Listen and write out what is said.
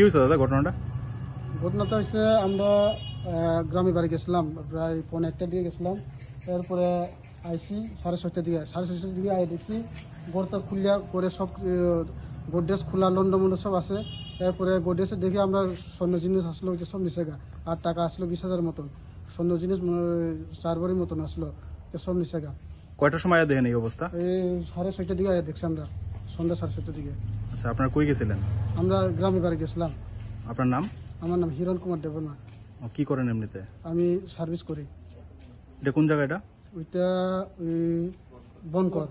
হয়েছে দাদা ঘটনাটা? ঘটনাটা হচ্ছে আমরা গ্রামে বাড়ি গেছিলাম, প্রায় 1:15টার দিকে গেছিলাম। এরপরে আইসি 6:30টার দিকে আই দেখি ঘরটা খুলিয়া করে সব গোডরেজ খোলা, লন্ডমন্ড সব আছে। এরপরে গোডরেজে দেখি আমরা স্বর্ণ জিনিস আসলো যে সব নিচে গা, আর টাকা আসলো 20,000 মতন, স্বর্ণ জিনিস 4 ভরির মতন আসলো, সব নিচে গা। কয়টার সময় দেখেন এই অবস্থা? এই 6:30টার দিকে আয় দেখছি আমরা, সন্ধ্যা 6:30টার দিকে। আচ্ছা, আপনারা কই গেছিলেন? আমরা গ্রামে বাড়ি গেছিলাম। আপনার নাম? আমার নাম হিরণ কুমার দেববর্মা। কি করেন এমনিতে? আমি সার্ভিস করি। এটা কোন জায়গা এটা? ওইটা ওই বনকর।